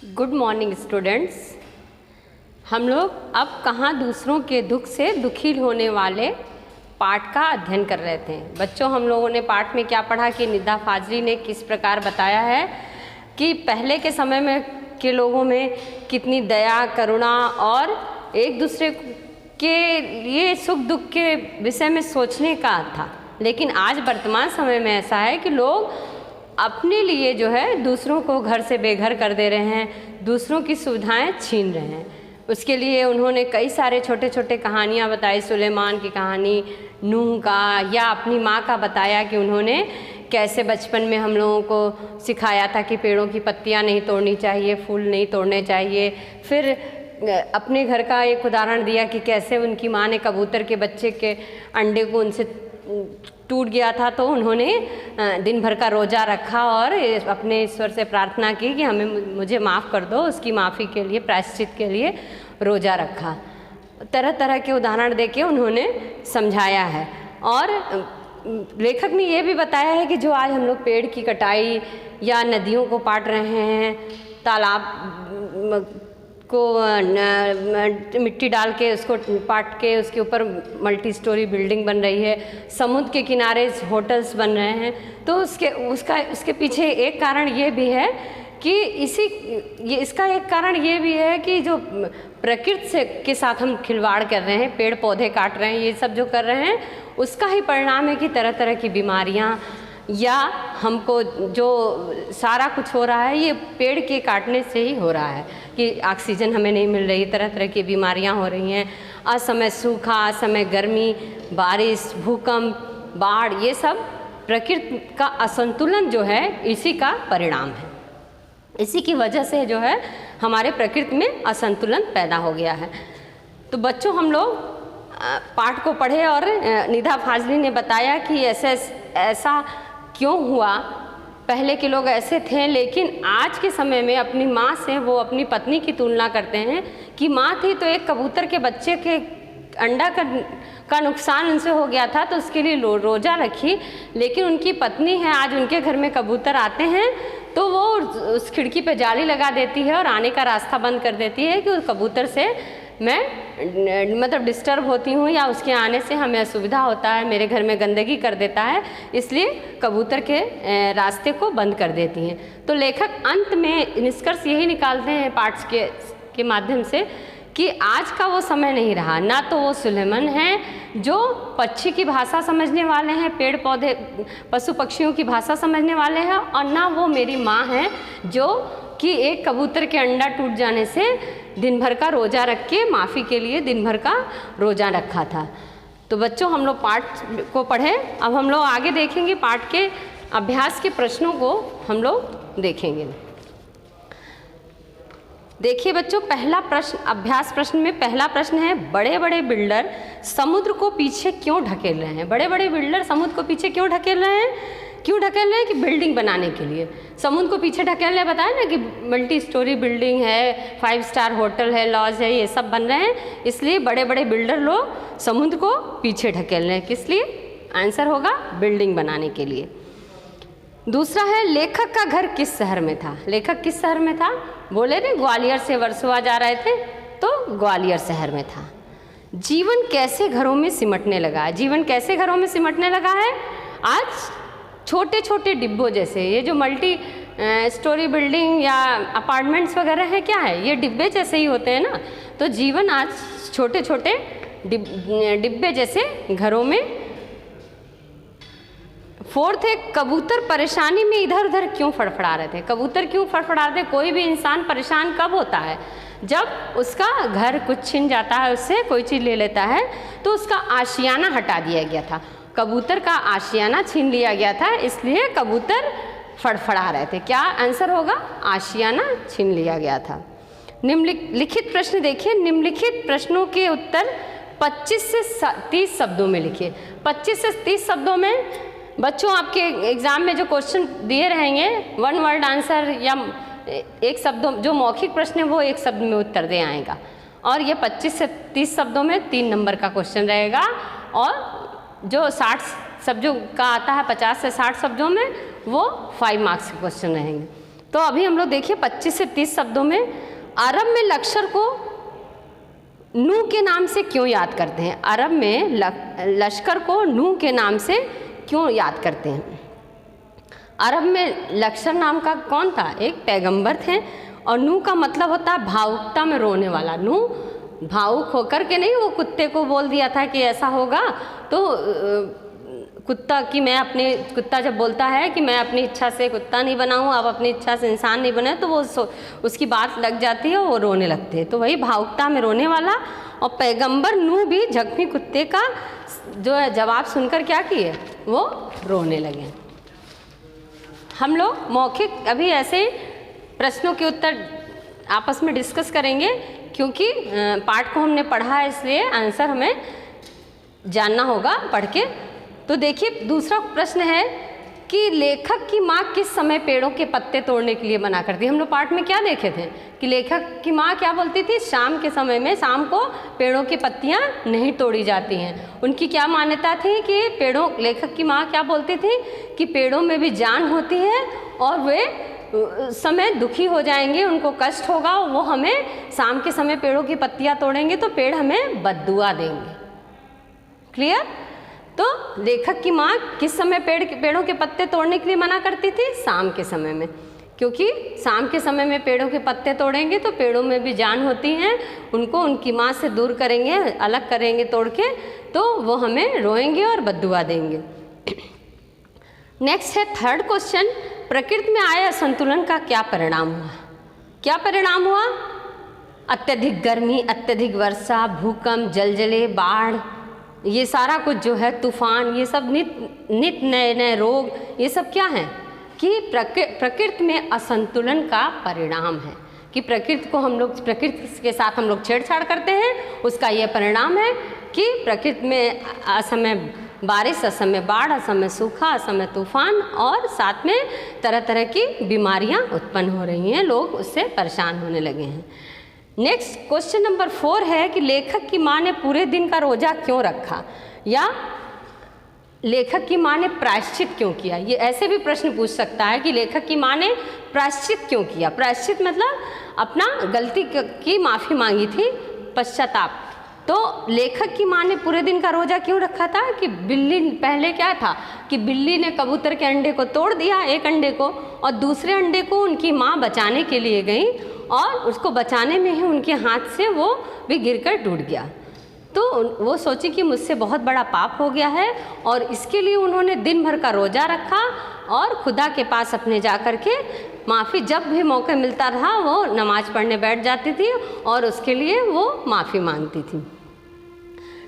Good morning students. हम लोग अब कहाँ दूसरों के दुख से दुखी होने वाले पाठ का अध्ययन कर रहे थे। बच्चों, हम लोगों ने पाठ में क्या पढ़ा कि निदा फाजली ने किस प्रकार बताया है कि पहले के समय में के लोगों में कितनी दया, करुणा और एक दूसरे के लिए सुख दुख के विषय में सोचने का था। लेकिन आज वर्तमान समय में ऐसा है कि लोग अपने लिए जो है दूसरों को घर से बेघर कर दे रहे हैं, दूसरों की सुविधाएं छीन रहे हैं। उसके लिए उन्होंने कई सारे छोटे छोटे कहानियाँ बताई। सुलेमान की कहानी, नूह का, या अपनी माँ का बताया कि उन्होंने कैसे बचपन में हम लोगों को सिखाया था कि पेड़ों की पत्तियाँ नहीं तोड़नी चाहिए, फूल नहीं तोड़ने चाहिए। फिर अपने घर का एक उदाहरण दिया कि कैसे उनकी माँ ने कबूतर के बच्चे के अंडे को उनसे टूट गया था तो उन्होंने दिन भर का रोज़ा रखा और अपने ईश्वर से प्रार्थना की कि मुझे माफ़ कर दो। उसकी माफ़ी के लिए, प्रायश्चित के लिए रोज़ा रखा। तरह तरह के उदाहरण देके उन्होंने समझाया है। और लेखक ने ये भी बताया है कि जो आज हम लोग पेड़ की कटाई या नदियों को पाट रहे हैं, तालाब को मिट्टी डाल के उसको पाट के उसके ऊपर मल्टी स्टोरी बिल्डिंग बन रही है, समुद्र के किनारे होटल्स बन रहे हैं, तो उसके पीछे एक कारण ये भी है कि इसका एक कारण ये भी है कि जो प्रकृति के साथ हम खिलवाड़ कर रहे हैं, पेड़ पौधे काट रहे हैं, ये सब जो कर रहे हैं, उसका ही परिणाम है कि तरह तरह की बीमारियाँ या हमको जो सारा कुछ हो रहा है ये पेड़ के काटने से ही हो रहा है कि ऑक्सीजन हमें नहीं मिल रही, तरह तरह की बीमारियां हो रही हैं। असमय सूखा, असमय गर्मी, बारिश, भूकंप, बाढ़, ये सब प्रकृति का असंतुलन जो है इसी का परिणाम है। इसी की वजह से जो है हमारे प्रकृति में असंतुलन पैदा हो गया है। तो बच्चों, हम लोग पाठ को पढ़े और निदा फाजली ने बताया कि ऐसा क्यों हुआ। पहले के लोग ऐसे थे, लेकिन आज के समय में अपनी माँ से वो अपनी पत्नी की तुलना करते हैं कि माँ थी तो एक कबूतर के बच्चे के अंडा का नुकसान उनसे हो गया था तो उसके लिए रोज़ा रखी। लेकिन उनकी पत्नी है, आज उनके घर में कबूतर आते हैं तो वो उस खिड़की पे जाली लगा देती है और आने का रास्ता बंद कर देती है कि उस कबूतर से मैं मतलब डिस्टर्ब होती हूँ या उसके आने से हमें असुविधा होता है, मेरे घर में गंदगी कर देता है, इसलिए कबूतर के रास्ते को बंद कर देती हैं। तो लेखक अंत में निष्कर्ष यही निकालते हैं पाठ के माध्यम से कि आज का वो समय नहीं रहा। ना तो वो सुलेमान हैं जो पक्षी की भाषा समझने वाले हैं, पेड़ पौधे पशु पक्षियों की भाषा समझने वाले हैं, और ना वो मेरी माँ है जो कि एक कबूतर के अंडा टूट जाने से दिन भर का रोज़ा रख के माफ़ी के लिए दिन भर का रोज़ा रखा था। तो बच्चों, हम लोग पाठ को पढ़े। अब हम लोग आगे देखेंगे, पाठ के अभ्यास के प्रश्नों को हम लोग देखेंगे। देखिए बच्चों, पहला प्रश्न, अभ्यास प्रश्न में पहला प्रश्न है, बड़े बड़े बिल्डर समुद्र को पीछे क्यों ढकेल रहे हैं? बड़े बड़े बिल्डर समुद्र को पीछे क्यों ढकेल रहे हैं? क्यों ढकेल रहे हैं? कि बिल्डिंग बनाने के लिए समुद्र को पीछे ढकेल रहे। बताया ना कि मल्टी स्टोरी बिल्डिंग है, 5 स्टार होटल है, लॉज है, ये सब बन रहे हैं, इसलिए बड़े बड़े बिल्डर लोग समुद्र को पीछे ढकेल रहे हैं। किस लिए? आंसर होगा बिल्डिंग बनाने के लिए। दूसरा है, लेखक का घर किस शहर में था? लेखक किस शहर में था? बोले थे ग्वालियर से वर्सोवा जा रहे थे तो ग्वालियर शहर में था। जीवन कैसे घरों में सिमटने लगा? जीवन कैसे घरों में सिमटने लगा है? आज छोटे छोटे डिब्बों जैसे, ये जो मल्टी स्टोरी बिल्डिंग या अपार्टमेंट्स वगैरह है, क्या है, ये डिब्बे जैसे ही होते हैं ना। तो जीवन आज छोटे छोटे डिब्बे जैसे घरों में। फोर्थ है, कबूतर परेशानी में इधर उधर क्यों फड़फड़ा रहे थे? कबूतर क्यों फड़फड़ा रहे थे? कोई भी इंसान परेशान कब होता है? जब उसका घर कुछ छिन जाता है, उससे कोई चीज़ ले लेता है तो उसका आशियाना हटा दिया गया था। कबूतर का आशियाना छीन लिया गया था, इसलिए कबूतर फड़फड़ा रहे थे। क्या आंसर होगा? आशियाना छीन लिया गया था। निम्नलिखित प्रश्न देखिए। निम्नलिखित प्रश्नों के उत्तर 25 से 30 शब्दों में लिखिए। 25 से 30 शब्दों में बच्चों आपके एग्ज़ाम में जो क्वेश्चन दिए रहेंगे, 1 वर्ड आंसर या एक शब्दों, जो मौखिक प्रश्न है वो 1 शब्द में उत्तर दे आएगा। और ये 25 से 30 शब्दों में 3 नंबर का क्वेश्चन रहेगा। और जो 60 शब्दों का आता है, 50 से 60 शब्दों में, वो 5 मार्क्स के क्वेश्चन रहेंगे। तो अभी हम लोग देखिए 25 से 30 शब्दों में अरब में लश्कर को नूह के नाम से क्यों याद करते हैं? अरब में लश्कर को नूह के नाम से क्यों याद करते हैं? अरब में लश्कर नाम का कौन था? एक पैगंबर थे, और नूह का मतलब होता है भावुकता में रोने वाला। नूह भावुक होकर के नहीं, वो कुत्ते को बोल दिया था कि ऐसा होगा, तो कुत्ता जब बोलता है कि मैं अपनी इच्छा से कुत्ता नहीं बना हूँ, अब अपनी इच्छा से इंसान नहीं बने, तो वो उसकी बात लग जाती है, वो रोने लगते हैं। तो वही भावुकता में रोने वाला। और पैगंबर नूह भी जख्मी कुत्ते का जो है जवाब सुनकर क्या किए? वो रोने लगे। हम लोग मौखिक अभी ऐसे प्रश्नों के उत्तर आपस में डिस्कस करेंगे, क्योंकि पाठ को हमने पढ़ा है, इसलिए आंसर हमें जानना होगा पढ़ के। तो देखिए दूसरा प्रश्न है कि लेखक की माँ किस समय पेड़ों के पत्ते तोड़ने के लिए मना करती है? हम लोग पाठ में क्या देखे थे कि लेखक की माँ क्या बोलती थी? शाम के समय में, शाम को पेड़ों की पत्तियाँ नहीं तोड़ी जाती हैं। उनकी क्या मान्यता थी कि लेखक की माँ क्या बोलती थी कि पेड़ों में भी जान होती है, और वे समय दुखी हो जाएंगे, उनको कष्ट होगा, वो हमें शाम के समय पेड़ों की पत्तियाँ तोड़ेंगे तो पेड़ हमें बद्दुआ देंगे। क्लियर? तो लेखक की माँ किस समय पेड़ों के पत्ते तोड़ने के लिए मना करती थी? शाम के समय में, क्योंकि शाम के समय में पेड़ों के पत्ते तोड़ेंगे तो पेड़ों में भी जान होती हैं, उनको उनकी माँ से दूर करेंगे, अलग करेंगे तोड़ के, तो वो हमें रोएंगे और बद्दुआ देंगे। नेक्स्ट है थर्ड क्वेश्चन, प्रकृति में आए असंतुलन का क्या परिणाम हुआ? क्या परिणाम हुआ? अत्यधिक गर्मी, अत्यधिक वर्षा, भूकंप, जलजले, बाढ़, ये सारा कुछ जो है, तूफान, ये सब नित नए नए रोग, ये सब क्या है कि प्रकृति में असंतुलन का परिणाम है। कि प्रकृति के साथ हम लोग छेड़छाड़ करते हैं, उसका ये परिणाम है कि प्रकृति में असमय बारिश, असमय बाढ़, असमय सूखा, असमय तूफान, और साथ में तरह तरह की बीमारियां उत्पन्न हो रही हैं, लोग उससे परेशान होने लगे हैं। नेक्स्ट क्वेश्चन नंबर 4 है कि लेखक की माँ ने पूरे दिन का रोजा क्यों रखा, या लेखक की माँ ने प्रायश्चित क्यों किया? ये ऐसे भी प्रश्न पूछ सकता है कि लेखक की माँ ने प्रायश्चित क्यों किया? प्रायश्चित मतलब अपना गलती की माफ़ी मांगी थी, पश्चाताप। तो लेखक की माँ ने पूरे दिन का रोजा क्यों रखा था कि पहले क्या था कि बिल्ली ने कबूतर के अंडे को तोड़ दिया, एक अंडे को, और दूसरे अंडे को उनकी माँ बचाने के लिए गई, और उसको बचाने में ही उनके हाथ से वो भी गिरकर टूट गया। तो वो सोची कि मुझसे बहुत बड़ा पाप हो गया है, और इसके लिए उन्होंने दिन भर का रोज़ा रखा और खुदा के पास अपने जा कर के माफ़ी, जब भी मौका मिलता रहा वो नमाज पढ़ने बैठ जाती थी और उसके लिए वो माफ़ी मांगती थी।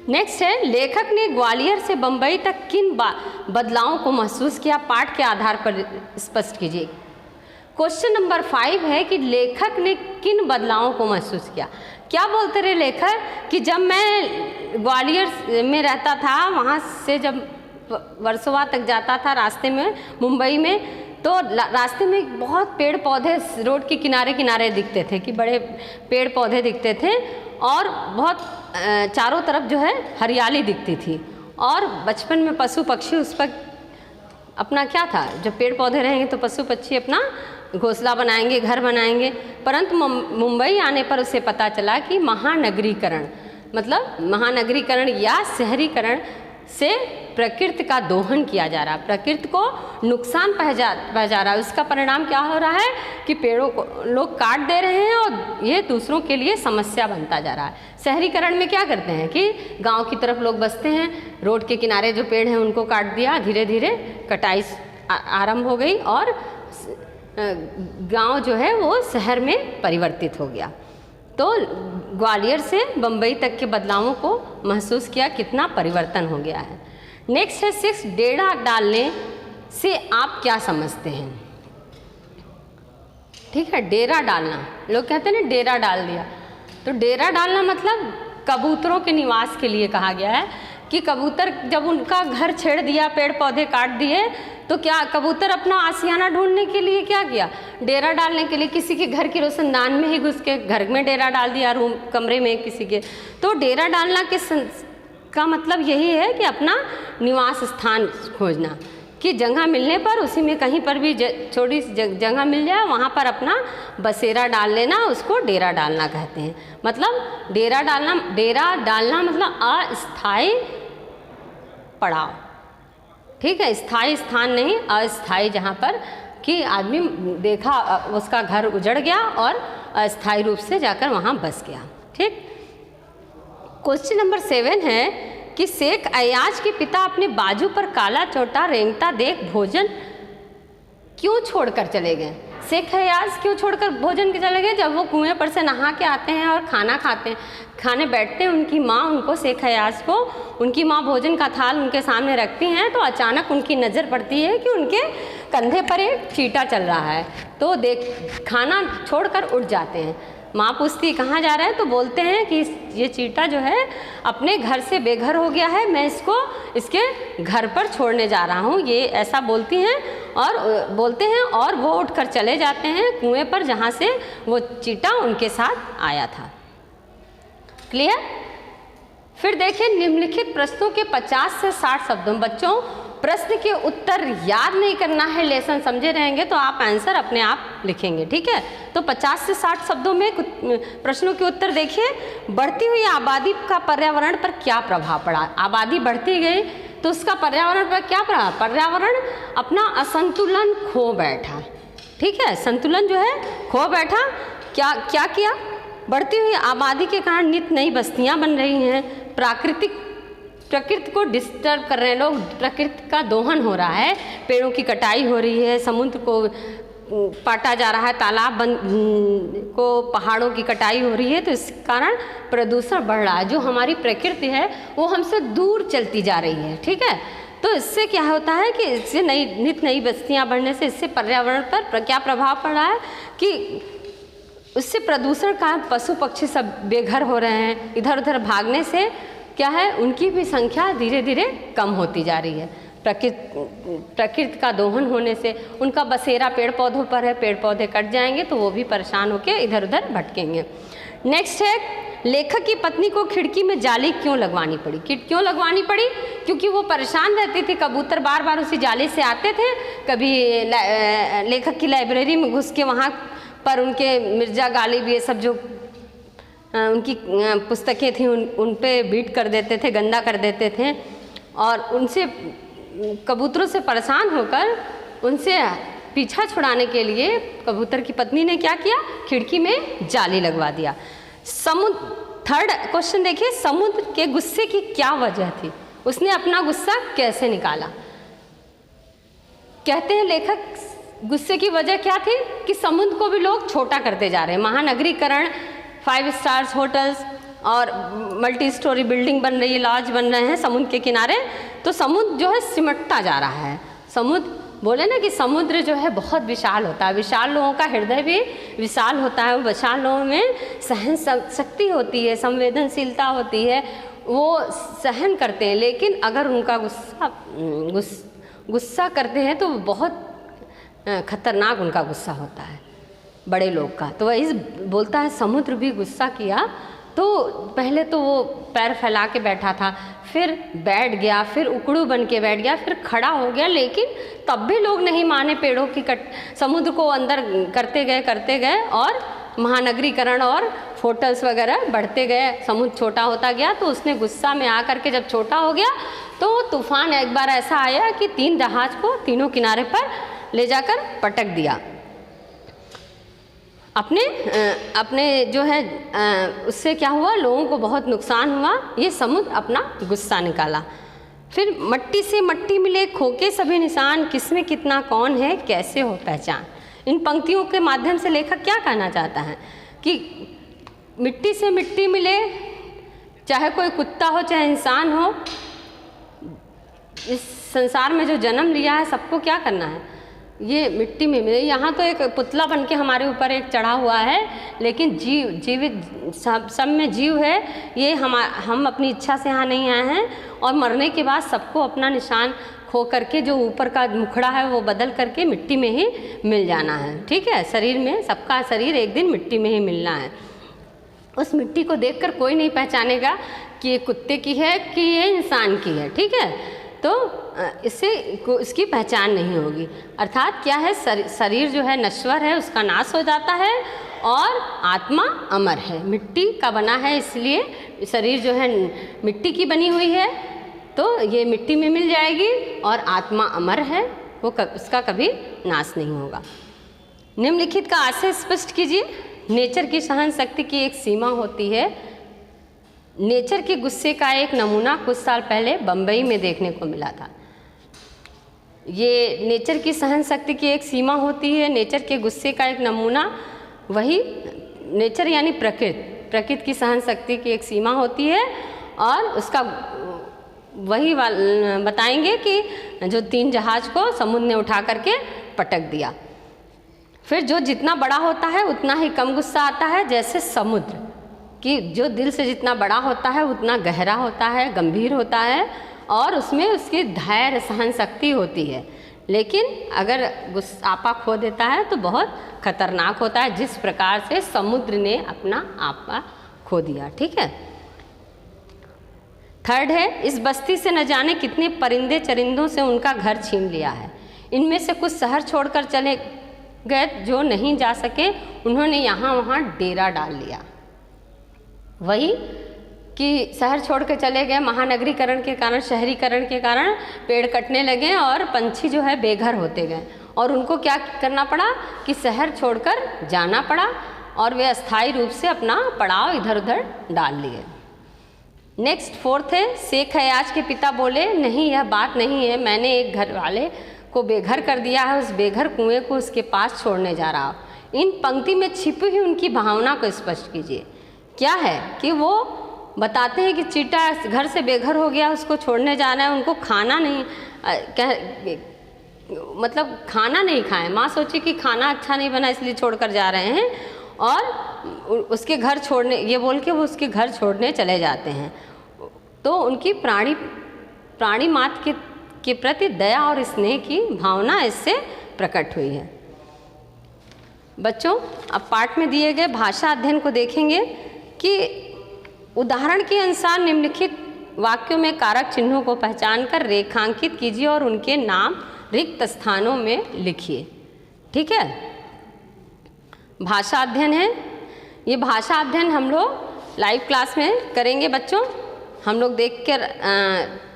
नेक्स्ट है, लेखक ने ग्वालियर से बम्बई तक किन बदलावों को महसूस किया? पाठ के आधार पर स्पष्ट कीजिए। क्वेश्चन नंबर 5 है कि लेखक ने किन बदलावों को महसूस किया? क्या बोलते रहे लेखक कि जब मैं ग्वालियर में रहता था, वहाँ से जब वर्सोवा तक जाता था रास्ते में, मुंबई में, तो रास्ते में बहुत पेड़ पौधे रोड के किनारे किनारे दिखते थे, कि बड़े पेड़ पौधे दिखते थे, और बहुत चारों तरफ जो है हरियाली दिखती थी, और बचपन में पशु पक्षी उस पर अपना क्या था, जब पेड़ पौधे रहेंगे तो पशु पक्षी अपना घोंसला बनाएंगे, घर बनाएंगे। परंतु मुंबई आने पर उसे पता चला कि महानगरीकरण, मतलब महानगरीकरण या शहरीकरण से प्रकृति का दोहन किया जा रहा, प्रकृति को नुकसान पहुंचा रहा है। उसका परिणाम क्या हो रहा है कि पेड़ों को लोग काट दे रहे हैं, और ये दूसरों के लिए समस्या बनता जा रहा है। शहरीकरण में क्या करते हैं कि गांव की तरफ लोग बसते हैं, रोड के किनारे जो पेड़ हैं उनको काट दिया, धीरे धीरे कटाई आरंभ हो गई, और गांव जो है वो शहर में परिवर्तित हो गया। तो ग्वालियर से बम्बई तक के बदलावों को महसूस किया, कितना परिवर्तन हो गया है। नेक्स्ट है 6, डेरा डालने से आप क्या समझते हैं? ठीक है, डेरा डालना, लोग कहते हैं ना डेरा डाल दिया, तो डेरा डालना मतलब कबूतरों के निवास के लिए कहा गया है कि कबूतर जब उनका घर छेड़ दिया, पेड़ पौधे काट दिए, तो क्या कबूतर अपना आशियाना ढूंढने के लिए क्या किया? डेरा डालने के लिए किसी के घर की रोशनदान में ही घुस के घर में डेरा डाल दिया, रूम कमरे में किसी के। तो डेरा डालना का मतलब यही है कि अपना निवास स्थान खोजना, कि जगह मिलने पर उसी में कहीं पर भी छोटी सी जगह मिल जाए वहाँ पर अपना बसेरा डाल लेना, उसको डेरा डालना कहते हैं। मतलब डेरा डालना मतलब अस्थाई पड़ाव, ठीक है, स्थायी स्थान नहीं, अस्थाई, जहाँ पर कि आदमी देखा उसका घर उजड़ गया और अस्थायी रूप से जाकर वहाँ बस गया। ठीक। क्वेश्चन नंबर 7 है कि शेख अयाज के पिता अपने बाजू पर काला चोटा रेंगता देख भोजन क्यों छोड़कर चले गए? शेख अयाज क्यों छोड़कर भोजन के चले गए? जब वो कुएं पर से नहा के आते हैं और खाना खाने बैठते हैं, उनकी माँ उनको, शेख अयाज को, उनकी माँ भोजन का थाल उनके सामने रखती हैं, तो अचानक उनकी नज़र पड़ती है कि उनके कंधे पर एक चींटा चल रहा है, तो खाना छोड़कर उठ जाते हैं। माँ पूछती कहाँ जा रहा है? तो बोलते हैं कि ये चींटा जो है अपने घर से बेघर हो गया है, मैं इसको इसके घर पर छोड़ने जा रहा हूँ, ये ऐसा बोलते हैं और वो उठकर चले जाते हैं कुएं पर जहाँ से वो चींटा उनके साथ आया था। क्लियर? फिर देखिए निम्नलिखित प्रश्नों के 50 से 60 शब्दों, बच्चों प्रश्न के उत्तर याद नहीं करना है, लेसन समझे रहेंगे तो आप आंसर अपने आप लिखेंगे। ठीक है, तो 50 से 60 शब्दों में प्रश्नों के उत्तर देखिए। बढ़ती हुई आबादी का पर्यावरण पर क्या प्रभाव पड़ा? आबादी बढ़ती गई तो उसका पर्यावरण पर क्या प्रभाव? पर्यावरण अपना असंतुलन खो बैठा। ठीक है, संतुलन जो है खो बैठा। क्या किया? बढ़ती हुई आबादी के कारण नित नई बस्तियां बन रही हैं, प्रकृति को डिस्टर्ब कर रहे हैं लोग, प्रकृति का दोहन हो रहा है, पेड़ों की कटाई हो रही है, समुद्र को पाटा जा रहा है, तालाब को, पहाड़ों की कटाई हो रही है, तो इस कारण प्रदूषण बढ़ रहा है। जो हमारी प्रकृति है वो हमसे दूर चलती जा रही है। ठीक है, तो इससे क्या होता है कि इससे नित नई बस्तियां बढ़ने से इससे पर्यावरण पर क्या प्रभाव पड़ रहा है कि उससे प्रदूषण का, पशु पक्षी सब बेघर हो रहे हैं, इधर उधर भागने से क्या है, उनकी भी संख्या धीरे धीरे कम होती जा रही है। प्रकृति का दोहन होने से उनका बसेरा पेड़ पौधों पर है, पेड़ पौधे कट जाएंगे तो वो भी परेशान होकर इधर उधर भटकेंगे। नेक्स्ट है, लेखक की पत्नी को खिड़की में जाली क्यों लगवानी पड़ी? क्यों लगवानी पड़ी? क्योंकि वो परेशान रहती थी, कबूतर बार बार उसी जाली से आते थे, कभी लेखक की लाइब्रेरी में घुस के वहाँ पर उनके मिर्जा गालिब ये सब जो उनकी पुस्तकें थी उन पे बीट कर देते थे, गंदा कर देते थे, और उनसे कबूतरों से परेशान होकर उनसे पीछा छुड़ाने के लिए कबूतर की पत्नी ने क्या किया? खिड़की में जाली लगवा दिया। थर्ड क्वेश्चन देखिए, समुद्र के गुस्से की क्या वजह थी? उसने अपना गुस्सा कैसे निकाला? कहते हैं लेखक गुस्से की वजह क्या थी कि समुद्र को भी लोग छोटा करते जा रहे हैं, महानगरीकरण, 5 स्टार्स होटल्स और मल्टी स्टोरी बिल्डिंग बन रही है, लॉज बन रहे हैं समुद्र के किनारे, तो समुद्र जो है सिमटता जा रहा है। समुद्र बोले ना कि समुद्र जो है बहुत विशाल होता है, विशाल लोगों का हृदय भी विशाल होता है, विशाल लोगों में सहन शक्ति होती है, संवेदनशीलता होती है, वो सहन करते हैं, लेकिन अगर उनका गुस्सा करते हैं तो बहुत खतरनाक उनका गुस्सा होता है बड़े लोग का। तो वही बोलता है समुद्र भी गुस्सा किया, तो पहले तो वो पैर फैला के बैठा था, फिर बैठ गया, फिर उकड़ू बन के बैठ गया, फिर खड़ा हो गया, लेकिन तब भी लोग नहीं माने, पेड़ों की समुद्र को अंदर करते गए और महानगरीकरण और होटल्स वगैरह बढ़ते गए, समुद्र छोटा होता गया। तो उसने गुस्सा में आकर के जब छोटा हो गया तो तूफान एक बार ऐसा आया कि 3 जहाज को तीनों किनारे पर ले जाकर पटक दिया। अपने जो है उससे क्या हुआ, लोगों को बहुत नुकसान हुआ, ये समुद्र अपना गुस्सा निकाला। फिर मट्टी से मट्टी मिले खोके सभी निशान, किसमें कितना कौन है कैसे हो पहचान। इन पंक्तियों के माध्यम से लेखक क्या कहना चाहता है कि मिट्टी से मिट्टी मिले, चाहे कोई कुत्ता हो चाहे इंसान हो, इस संसार में जो जन्म लिया है सबको क्या करना है, ये मिट्टी में मिले। यहाँ तो एक पुतला बन के हमारे ऊपर एक चढ़ा हुआ है, लेकिन जीवित सब में जीव है, ये हम अपनी इच्छा से यहाँ नहीं आए हैं, और मरने के बाद सबको अपना निशान खो करके जो ऊपर का मुखड़ा है वो बदल करके मिट्टी में ही मिल जाना है। ठीक है, शरीर में सबका शरीर एक दिन मिट्टी में ही मिलना है। उस मिट्टी को देखकर कोई नहीं पहचानेगा कि ये कुत्ते की है कि ये इंसान की है। ठीक है, तो इससे इसकी पहचान नहीं होगी। अर्थात क्या है, शरीर जो है नश्वर है, उसका नाश हो जाता है, और आत्मा अमर है। मिट्टी का बना है, इसलिए शरीर जो है मिट्टी की बनी हुई है, तो ये मिट्टी में मिल जाएगी, और आत्मा अमर है, वो उसका कभी नाश नहीं होगा। निम्नलिखित का आशय स्पष्ट कीजिए। नेचर की सहन शक्ति की एक सीमा होती है। नेचर के गुस्से का एक नमूना कुछ साल पहले बम्बई में देखने को मिला था। ये नेचर की सहन शक्ति की एक सीमा होती है, नेचर के गुस्से का एक नमूना, वही नेचर यानी प्रकृति की सहन शक्ति की एक सीमा होती है, और उसका वही बताएंगे कि जो 3 जहाज को समुद्र ने उठा करके पटक दिया। फिर जो जितना बड़ा होता है उतना ही कम गुस्सा आता है, जैसे समुद्र कि जो दिल से जितना बड़ा होता है उतना गहरा होता है, गंभीर होता है, और उसमें उसकी धैर्य सहन शक्ति होती है। लेकिन अगर आपा खो देता है तो बहुत खतरनाक होता है, जिस प्रकार से समुद्र ने अपना आपा खो दिया। ठीक है। थर्ड है, इस बस्ती से न जाने कितने परिंदे चरिंदों से उनका घर छीन लिया है। इनमें से कुछ शहर छोड़कर चले गए, जो नहीं जा सके उन्होंने यहाँ वहाँ डेरा डाल लिया। वही कि शहर छोड़ के चले गए, महानगरीकरण के कारण, शहरीकरण के कारण पेड़ कटने लगे और पंछी जो है बेघर होते गए, और उनको क्या करना पड़ा कि शहर छोड़कर जाना पड़ा, और वे अस्थायी रूप से अपना पड़ाव इधर उधर डाल लिए। नेक्स्ट फोर्थ है, शेख हयाज के पिता बोले, नहीं यह बात नहीं है, मैंने एक घर वाले को बेघर कर दिया है, उस बेघर कुएं को उसके पास छोड़ने जा रहा हूँ। इन पंक्ति में छिपी हुई उनकी भावना को स्पष्ट कीजिए। क्या है कि वो बताते हैं कि चीटा घर से बेघर हो गया, उसको छोड़ने जाना है, उनको खाना नहीं मतलब खाना नहीं खाएं। माँ सोची कि खाना अच्छा नहीं बना इसलिए छोड़कर जा रहे हैं, और उसके घर छोड़ने, ये बोल के वो उसके घर छोड़ने चले जाते हैं। तो उनकी प्राणी मात्र के प्रति दया और स्नेह की भावना इससे प्रकट हुई है। बच्चों, अब पाठ में दिए गए भाषा अध्ययन को देखेंगे कि उदाहरण के अनुसार निम्नलिखित वाक्यों में कारक चिन्हों को पहचानकर रेखांकित कीजिए और उनके नाम रिक्त स्थानों में लिखिए। ठीक है। भाषा अध्ययन है। ये भाषा अध्ययन हम लोग लाइव क्लास में करेंगे बच्चों। हम लोग देख कर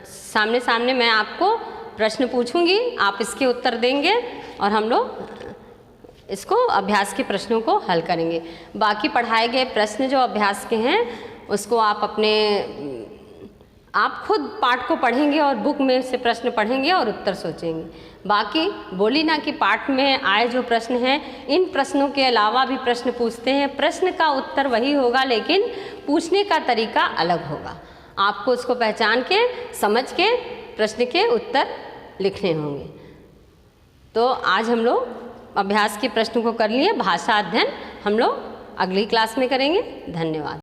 सामने सामने मैं आपको प्रश्न पूछूंगी, आप इसके उत्तर देंगे, और हम लोग इसको अभ्यास के प्रश्नों को हल करेंगे। बाकी पढ़ाए गए प्रश्न जो अभ्यास के हैं उसको आप खुद पाठ को पढ़ेंगे और बुक में से प्रश्न पढ़ेंगे और उत्तर सोचेंगे। बाकी बोली ना कि पाठ में आए जो प्रश्न हैं, इन प्रश्नों के अलावा भी प्रश्न पूछते हैं। प्रश्न का उत्तर वही होगा, लेकिन पूछने का तरीका अलग होगा। आपको उसको पहचान के समझ के प्रश्न के उत्तर लिखने होंगे। तो आज हम लोग अभ्यास के प्रश्न को कर लिए। भाषा अध्ययन हम लोग अगली क्लास में करेंगे। धन्यवाद।